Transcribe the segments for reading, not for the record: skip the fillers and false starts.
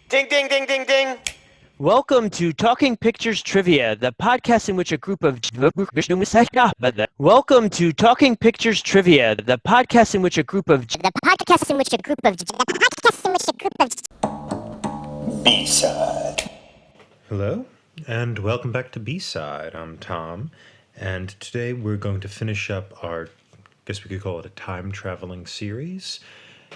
Ding, ding, ding, ding, ding. Welcome to Talking Pictures Trivia, the podcast in which a group of Welcome to Talking Pictures Trivia, the podcast in which a group of B-side. Hello, and welcome back to B-Side. I'm Tom, and today we're going to finish up our, I guess we could call it a time-traveling series.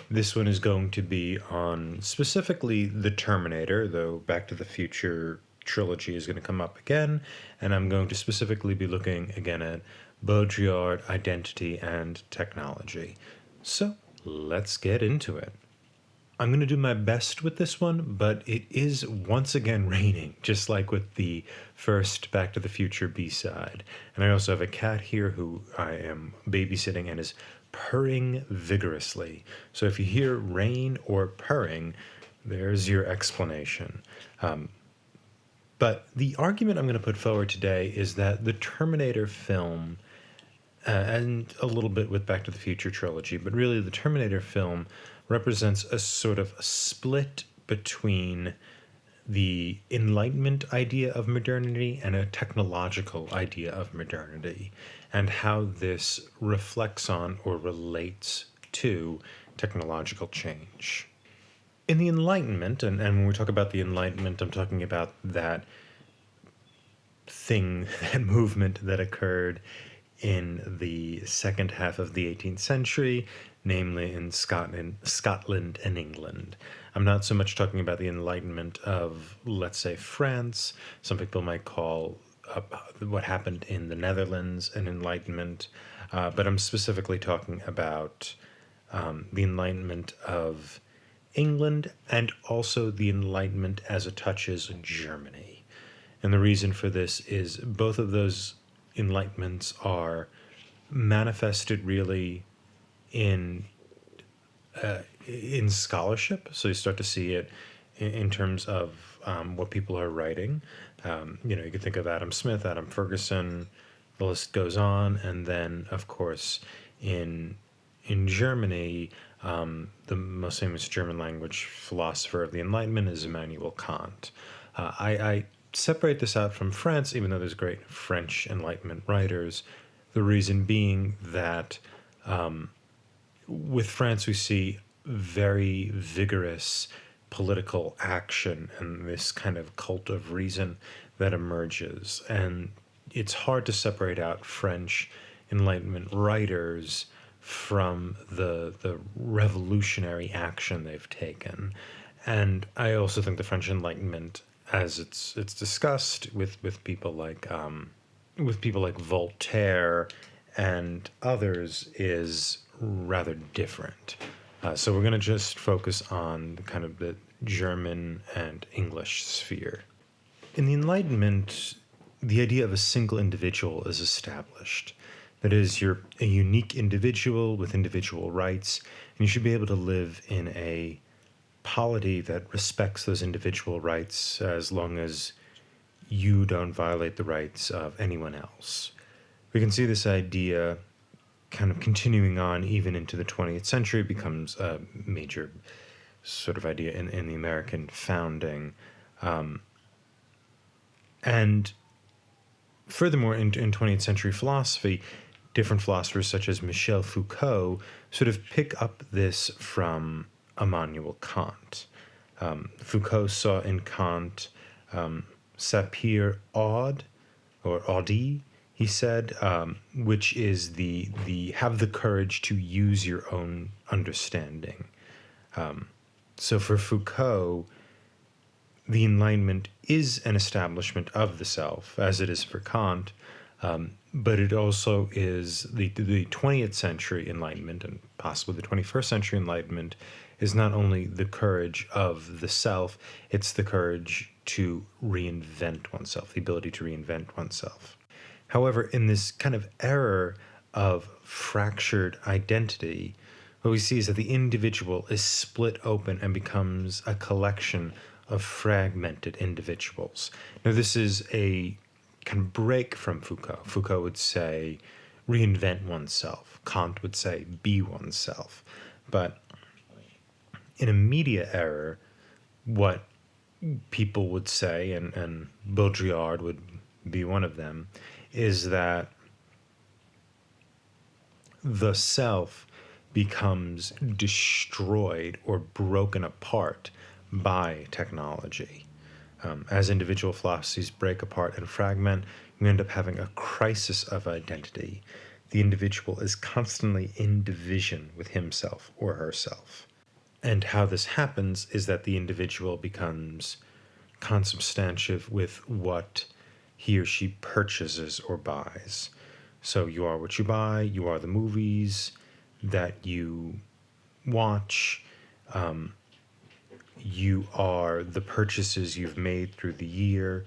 This one is going to be on specifically the Terminator, though Back to the Future trilogy is going to come up again, and I'm going to specifically be looking again at Baudrillard, identity, and technology. So, let's get into it. I'm going to do my best with this one, but it is once again raining, just like with the first Back to the Future B-side. And I also have a cat here who I am babysitting and is purring vigorously. So if you hear rain or purring, there's your explanation. But the argument I'm going to put forward today is that the Terminator film, and a little bit with Back to the Future trilogy, but really the Terminator film represents a sort of split between the Enlightenment idea of modernity and a technological idea of modernity, and how this reflects on or relates to technological change. In the Enlightenment, and when we talk about the Enlightenment, I'm talking about that thing, that movement that occurred in the second half of the 18th century, namely in Scotland and England. I'm not so much talking about the Enlightenment of, let's say, France. Some people might call what happened in the Netherlands an Enlightenment, but I'm specifically talking about the Enlightenment of England and also the Enlightenment as it touches Germany. And the reason for this is both of those Enlightenments are manifested really in scholarship. So you start to see it in terms of what people are writing. You could think of Adam Smith, Adam Ferguson, the list goes on. And then, of course, in Germany, the most famous German language philosopher of the Enlightenment is Immanuel Kant. I separate this out from France, even though there's great French Enlightenment writers. The reason being that with France, we see very vigorous political action and this kind of cult of reason that emerges. And it's hard to separate out French Enlightenment writers from the revolutionary action they've taken. And I also think the French Enlightenment, as it's discussed with people like Voltaire and others, is rather different. So we're going to just focus on kind of the German and English sphere. In the Enlightenment, the idea of a single individual is established. That is, you're a unique individual with individual rights, and you should be able to live in a polity that respects those individual rights as long as you don't violate the rights of anyone else. We can see this idea kind of continuing on even into the 20th century. It becomes a major sort of idea in the American founding. And furthermore, in 20th century philosophy, different philosophers such as Michel Foucault sort of pick up this from Immanuel Kant. Foucault saw in Kant sapere aude, or audi, he said, which is the have the courage to use your own understanding. So for Foucault, the Enlightenment is an establishment of the self, as it is for Kant, but it also is the 20th century Enlightenment, and possibly the 21st century Enlightenment, is not only the courage of the self, it's the courage to reinvent oneself, the ability to reinvent oneself. However, in this kind of era of fractured identity, what we see is that the individual is split open and becomes a collection of fragmented individuals. Now, this is a kind of break from Foucault. Foucault would say, reinvent oneself. Kant would say, be oneself. But in a media era, what people would say, and Baudrillard would be one of them, is that the self becomes destroyed or broken apart by technology. As individual philosophies break apart and fragment, we end up having a crisis of identity. The individual is constantly in division with himself or herself. And how this happens is that the individual becomes consubstantive with what he or she purchases or buys. So you are what you buy, you are the movies that you watch, you are the purchases you've made through the year,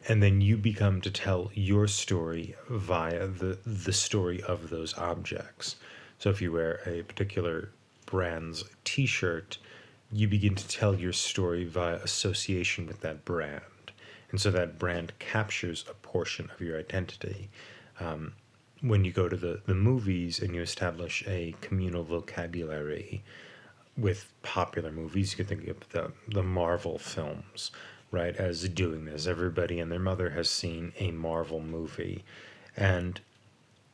and then you become to tell your story via the story of those objects. So if you wear a particular brand's t-shirt, you begin to tell your story via association with that brand. And so that brand captures a portion of your identity. When you go to the movies and you establish a communal vocabulary with popular movies, you can think of the Marvel films, right, as doing this. Everybody and their mother has seen a Marvel movie. And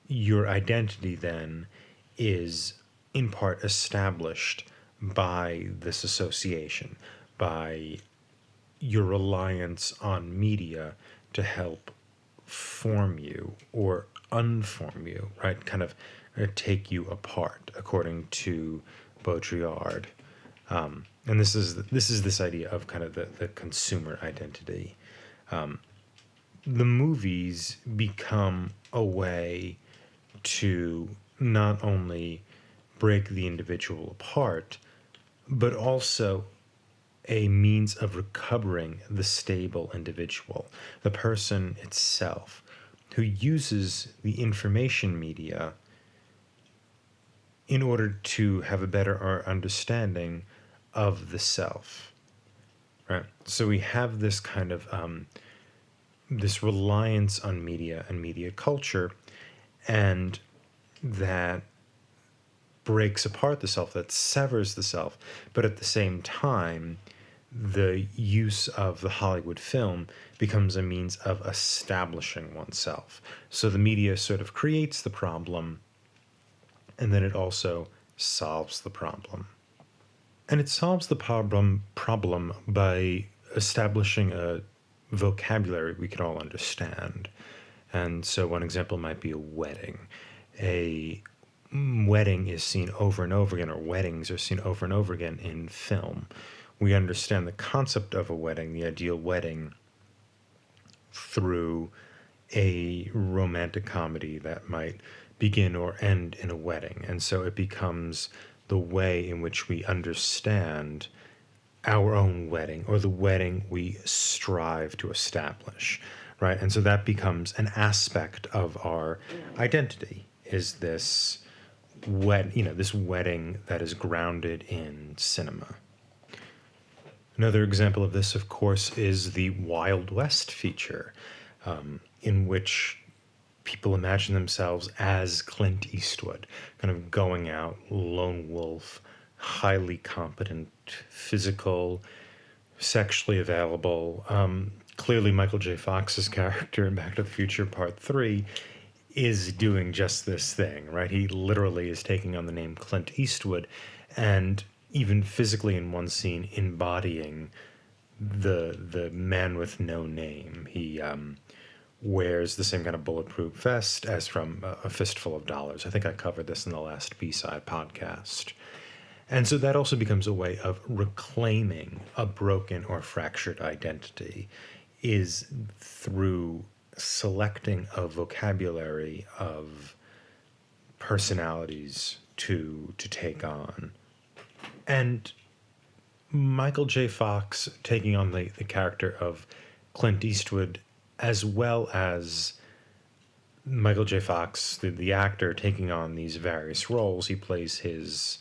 your identity then is in part established by this association, by your reliance on media to help form you or unform you, right? Kind of take you apart, according to Baudrillard. And this is this idea of kind of the consumer identity. The movies become a way to not only break the individual apart, but also a means of recovering the stable individual, the person itself, who uses the information media in order to have a better understanding of the self, right? So we have this kind of this reliance on media and media culture, and that breaks apart the self, that severs the self, but at the same time, the use of the Hollywood film becomes a means of establishing oneself. So the media sort of creates the problem, and then it also solves the problem. And it solves the problem by establishing a vocabulary we can all understand. And so one example might be a wedding. A wedding is seen over and over again, or weddings are seen over and over again in film. We understand the concept of a wedding, the ideal wedding, through a romantic comedy that might begin or end in a wedding. And so it becomes the way in which we understand our own wedding, or the wedding we strive to establish, right? And so that becomes an aspect of our identity, is this this wedding that is grounded in cinema. Another example of this, of course, is the Wild West feature, in which people imagine themselves as Clint Eastwood, kind of going out, lone wolf, highly competent, physical, sexually available. Clearly, Michael J. Fox's character in Back to the Future Part 3 is doing just this thing, right? He literally is taking on the name Clint Eastwood, and even physically in one scene embodying the man with no name. He wears the same kind of bulletproof vest as from A Fistful of Dollars. I think I covered this in the last B-side podcast. And so that also becomes a way of reclaiming a broken or fractured identity, is through selecting a vocabulary of personalities to take on. And Michael J. Fox taking on the character of Clint Eastwood, as well as Michael J. Fox, the actor, taking on these various roles. He plays his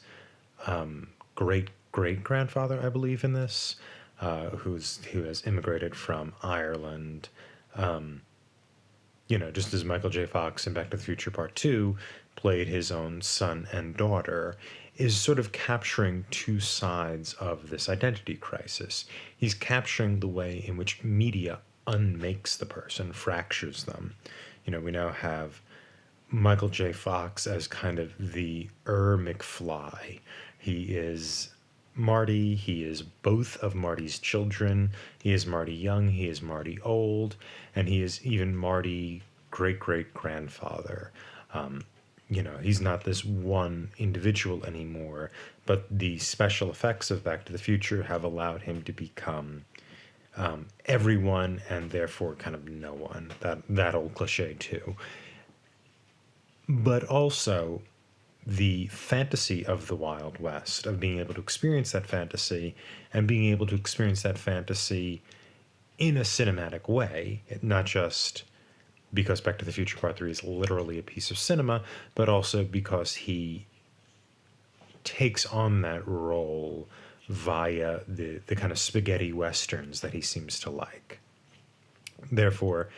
great-great-grandfather, I believe, in this, who has immigrated from Ireland. Just as Michael J. Fox in Back to the Future Part 2 played his own son and daughter. is sort of capturing two sides of this identity crisis. He's capturing the way in which media unmakes the person, fractures them. We now have Michael J. Fox as kind of the McFly. He is Marty. He is both of Marty's children. He is Marty young. He is Marty old. And he is even Marty great-great-grandfather. He's not this one individual anymore, but the special effects of Back to the Future have allowed him to become everyone and therefore kind of no one. That old cliche too. But also the fantasy of the Wild West, of being able to experience that fantasy and being able to experience that fantasy in a cinematic way, not just because Back to the Future Part 3 is literally a piece of cinema, but also because he takes on that role via the kind of spaghetti westerns that he seems to like. Therefore,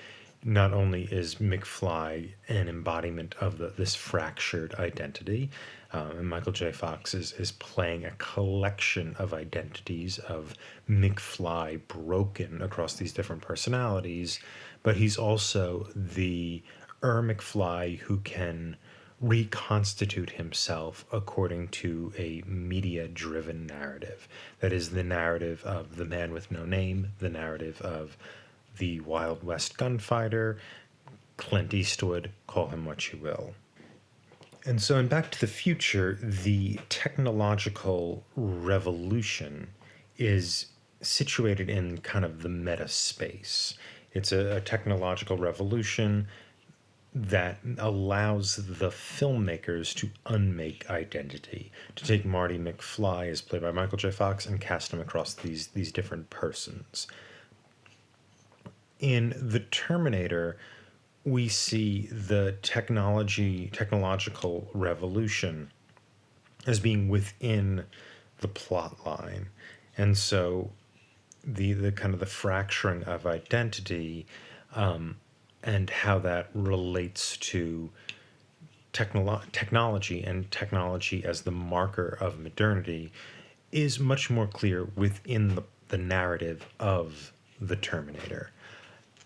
not only is McFly an embodiment of this fractured identity, and Michael J. Fox is playing a collection of identities of McFly broken across these different personalities, but he's also the McFly who can reconstitute himself according to a media-driven narrative. That is the narrative of the man with no name, the narrative of the Wild West gunfighter, Clint Eastwood, call him what you will. And so in Back to the Future, the technological revolution is situated in kind of the meta space. It's a technological revolution that allows the filmmakers to unmake identity, to take Marty McFly, as played by Michael J. Fox, and cast him across these different persons. In The Terminator, we see the technological revolution as being within the plot line. And so the kind of the fracturing of identity and how that relates to technology and technology as the marker of modernity is much more clear within the narrative of The Terminator.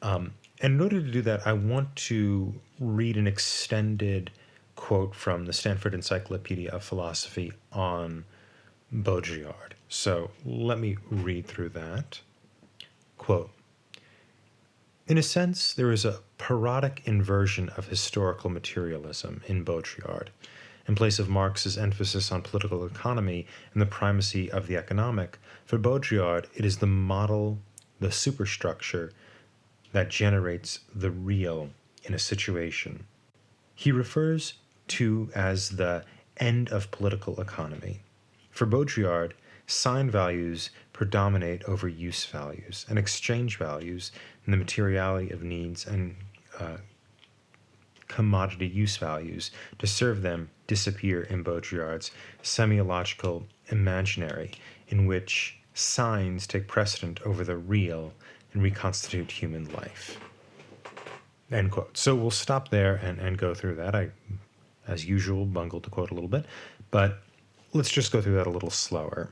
And in order to do that, I want to read an extended quote from the Stanford Encyclopedia of Philosophy on Baudrillard. So let me read through that. Quote, "In a sense, there is a parodic inversion of historical materialism in Baudrillard. In place of Marx's emphasis on political economy and the primacy of the economic, for Baudrillard it is the model, the superstructure, that generates the real in a situation. He refers to as the end of political economy. For Baudrillard, sign values predominate over use values, and exchange values and the materiality of needs and commodity use values to serve them disappear in Baudrillard's semiological imaginary, in which signs take precedent over the real and reconstitute human life." End quote. So we'll stop there and go through that. I, as usual, bungled the quote a little bit, but let's just go through that a little slower.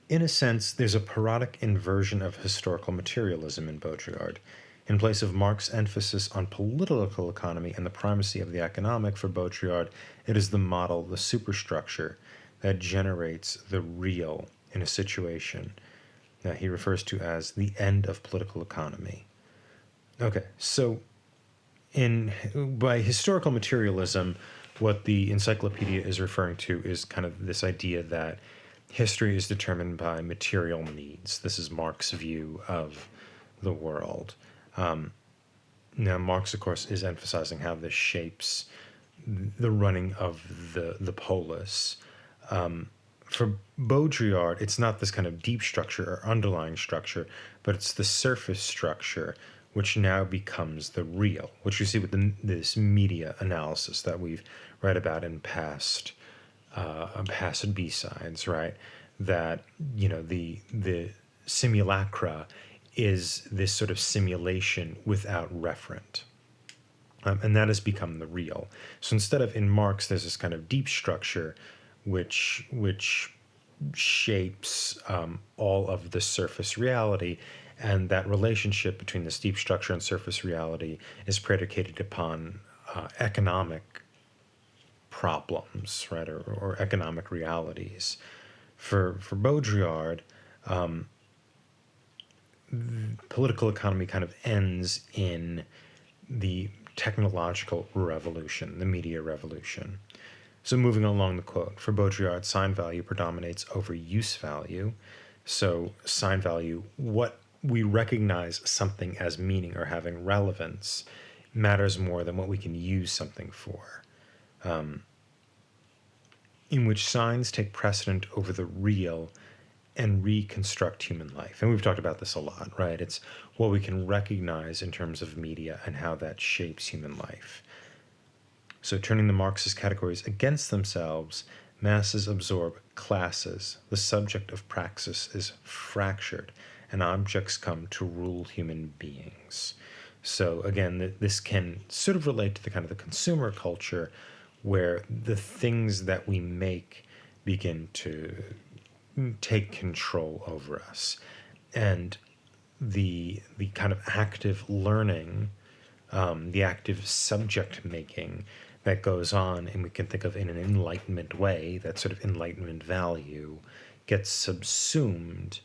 In a sense, there's a parodic inversion of historical materialism in Baudrillard. In place of Marx's emphasis on political economy and the primacy of the economic, for Baudrillard, it is the model, the superstructure, that generates the real in a situation that he refers to as the end of political economy. Okay, so by historical materialism, what the encyclopedia is referring to is kind of this idea that history is determined by material needs. This is Marx's view of the world. Now, Marx, of course, is emphasizing how this shapes the running of the polis. For Baudrillard, it's not this kind of deep structure or underlying structure, but it's the surface structure, which now becomes the real, which we see with this media analysis that we've read about in past B-sides, right? That, the simulacra is this sort of simulation without referent. And that has become the real. So instead of in Marx, there's this kind of deep structure, which shapes all of the surface reality, and that relationship between the steep structure and surface reality is predicated upon economic problems, right, or economic realities. For Baudrillard, political economy kind of ends in the technological revolution, the media revolution. So moving along the quote, for Baudrillard, sign value predominates over use value. So sign value, what we recognize something as meaning or having relevance, matters more than what we can use something for. In which signs take precedent over the real and reconstruct human life. And we've talked about this a lot, right? It's what we can recognize in terms of media and how that shapes human life. So turning the Marxist categories against themselves, masses absorb classes. The subject of praxis is fractured, and objects come to rule human beings. So again, this can sort of relate to the kind of the consumer culture where the things that we make begin to take control over us. And the kind of active learning, the active subject making that goes on, and we can think of in an enlightenment way, that sort of enlightenment value gets subsumed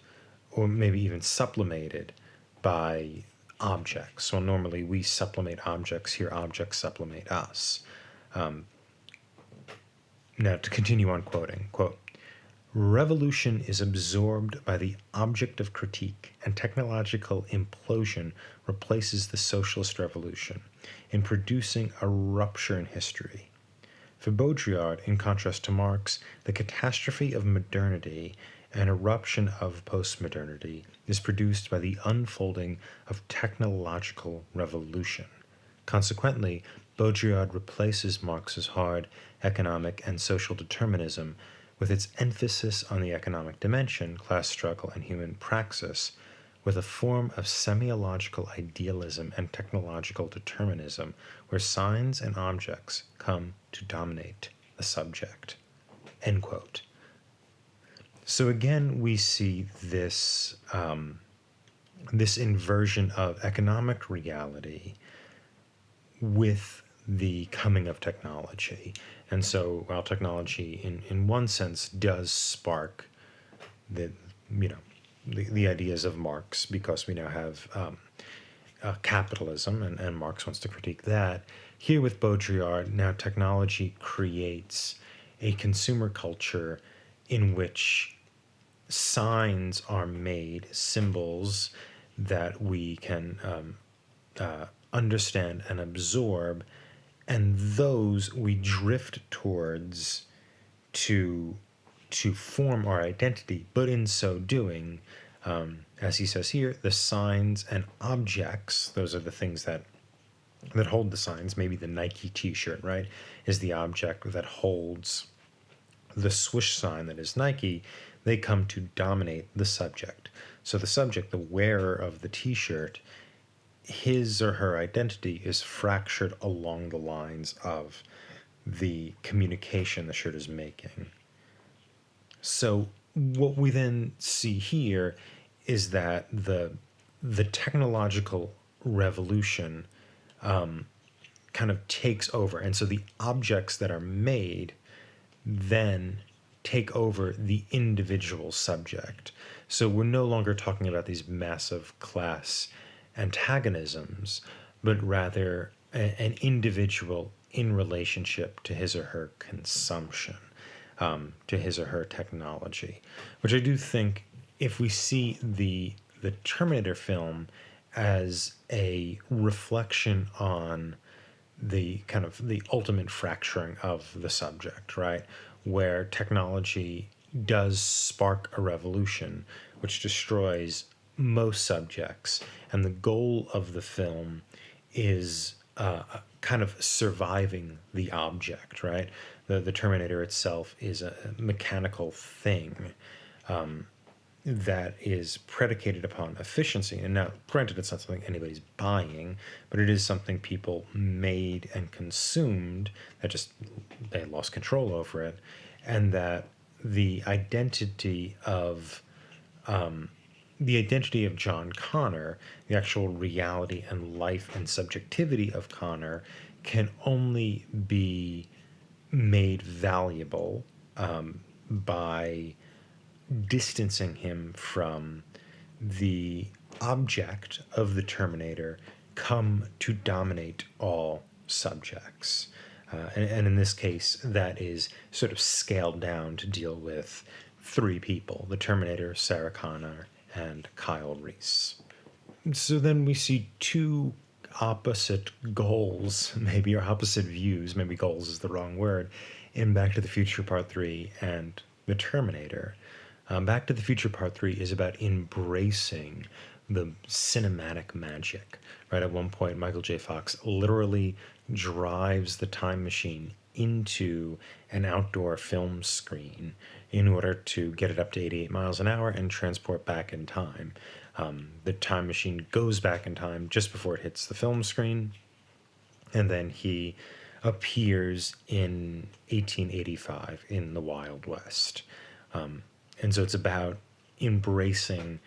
or maybe even sublimated by objects. So normally we supplement objects, here objects supplement us. Now to continue on quoting, quote, revolution is absorbed by the object of critique, and technological implosion replaces the socialist revolution in producing a rupture in history. For Baudrillard, in contrast to Marx, the catastrophe of modernity and eruption of postmodernity is produced by the unfolding of technological revolution. Consequently, Baudrillard replaces Marx's hard economic and social determinism with its emphasis on the economic dimension, class struggle, and human praxis, with a form of semiological idealism and technological determinism, where signs and objects come to dominate the subject. End quote. So again, we see this this inversion of economic reality with the coming of technology. And so while technology in one sense does spark the ideas of Marx, because we now have capitalism, and Marx wants to critique that, here with Baudrillard, now technology creates a consumer culture in which signs are made, symbols that we can understand and absorb, and those we drift towards to form our identity. But in so doing, as he says here, the signs and objects, those are the things that hold the signs. Maybe the Nike t-shirt, right, is the object that holds the swoosh sign that is Nike. They come to dominate the subject. So the subject, the wearer of the t-shirt, his or her identity is fractured along the lines of the communication the shirt is making. So what we then see here is that the technological revolution kind of takes over. And so the objects that are made then take over the individual subject. So we're no longer talking about these massive class antagonisms, but rather an individual in relationship to his or her consumption, to his or her technology, which I do think, if we see the Terminator film as a reflection on the kind of the ultimate fracturing of the subject, right, where technology does spark a revolution which destroys most subjects, and the goal of the film is kind of surviving the object, right? The Terminator itself is a mechanical thing that is predicated upon efficiency. And now, granted, it's not something anybody's buying, but it is something people made and consumed that just they lost control over it. and that the identity of John Connor, the actual reality and life and subjectivity of Connor, can only be made valuable by distancing him from the object of the Terminator come to dominate all subjects. And in this case, that is sort of scaled down to deal with three people: the Terminator, Sarah Connor, and Kyle Reese. So then we see two opposite goals, maybe, or opposite views, maybe goals is the wrong word, in Back to the Future Part 3 and The Terminator. Back to the Future Part 3 is about embracing the cinematic magic, right? At one point, Michael J. Fox literally drives the time machine into an outdoor film screen in order to get it up to 88 miles an hour and transport back in time. The time machine goes back in time just before it hits the film screen, and then he appears in 1885 in the Wild West. And so it's about embracing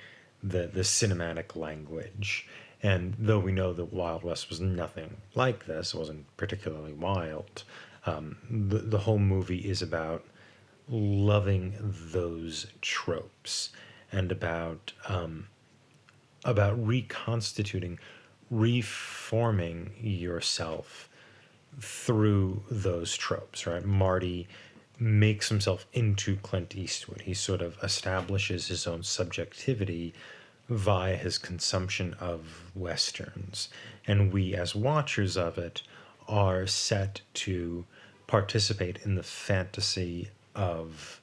the cinematic language. And though we know that Wild West was nothing like this, it wasn't particularly wild, the whole movie is about loving those tropes and about reconstituting, reforming yourself through those tropes, right? Marty makes himself into Clint Eastwood. He sort of establishes his own subjectivity via his consumption of Westerns. And we, as watchers of it, are set to participate in the fantasy of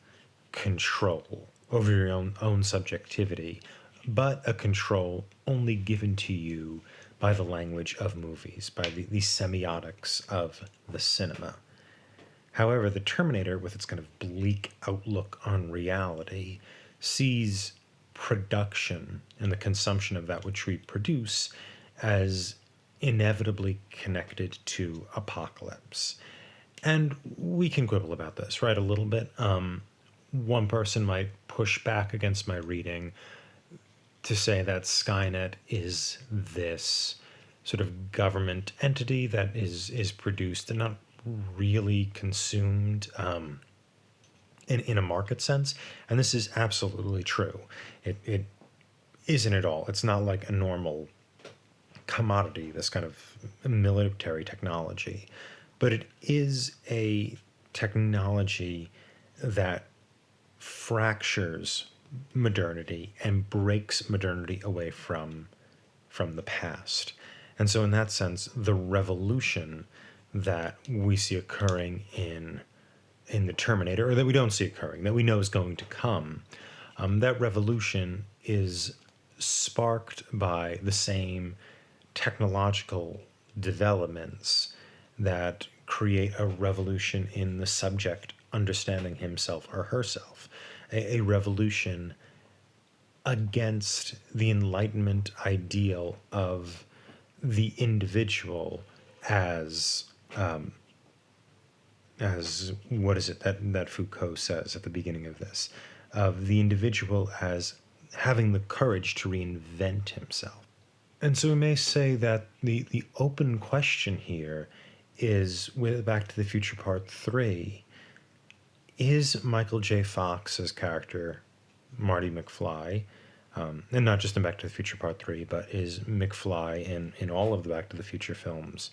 control over your own subjectivity, but a control only given to you by the language of movies, by the semiotics of the cinema. However, the Terminator, with its kind of bleak outlook on reality, sees production and the consumption of that which we produce as inevitably connected to apocalypse. And we can quibble about this, right, a little bit. One person might push back against my reading to say that Skynet is this sort of government entity that is produced and not really consumed in a market sense. And this is absolutely true. It isn't at all. It's not like a normal commodity, this kind of military technology. But it is a technology that fractures modernity and breaks modernity away from the past. And so in that sense, the revolution that we see occurring in the Terminator, or that we don't see occurring, that we know is going to come, that revolution is sparked by the same technological developments that create a revolution in the subject understanding himself or herself, a revolution against the Enlightenment ideal of the individual as what is it that Foucault says at the beginning of this, of the individual as having the courage to reinvent himself. And so we may say that the open question here is, with Back to the Future Part 3, is Michael J. Fox's character, Marty McFly, and not just in Back to the Future Part 3, but is McFly in all of the Back to the Future films,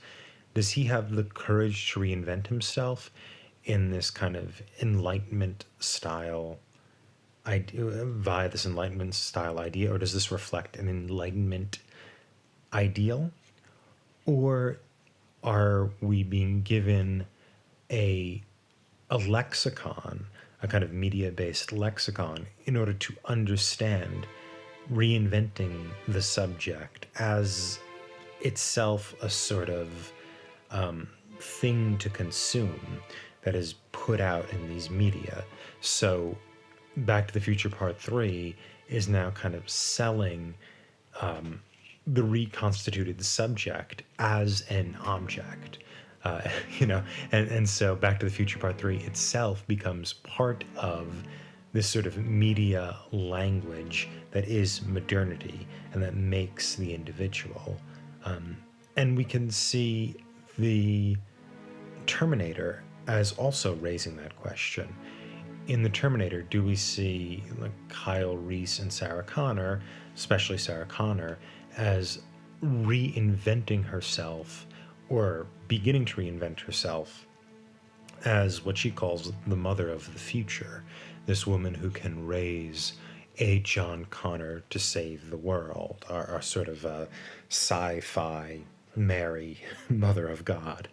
does he have the courage to reinvent himself in this kind of Enlightenment style idea, via this Enlightenment style idea, or does this reflect an Enlightenment ideal? Or are we being given a lexicon, a kind of media-based lexicon, in order to understand reinventing the subject as itself a sort of thing to consume that is put out in these media? So Back to the Future Part 3 is now kind of selling the reconstituted subject as an object, uh, you know, and so Back to the Future Part 3 itself becomes part of this sort of media language that is modernity and that makes the individual. And we can see the Terminator as also raising that question. In the Terminator, do we see like Kyle Reese and Sarah Connor, especially Sarah Connor, as reinventing herself or beginning to reinvent herself as what she calls the mother of the future, this woman who can raise a John Connor to save the world, our sort of sci-fi Mary, mother of God?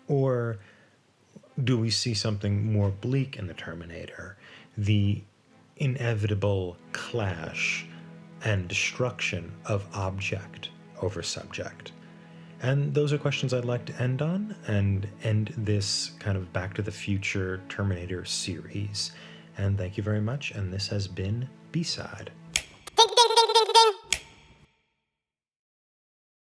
Or do we see something more bleak in the Terminator? The inevitable clash and destruction of object over subject. And those are questions I'd like to end on and end this kind of Back to the Future Terminator series. And thank you very much. And this has been B-Side.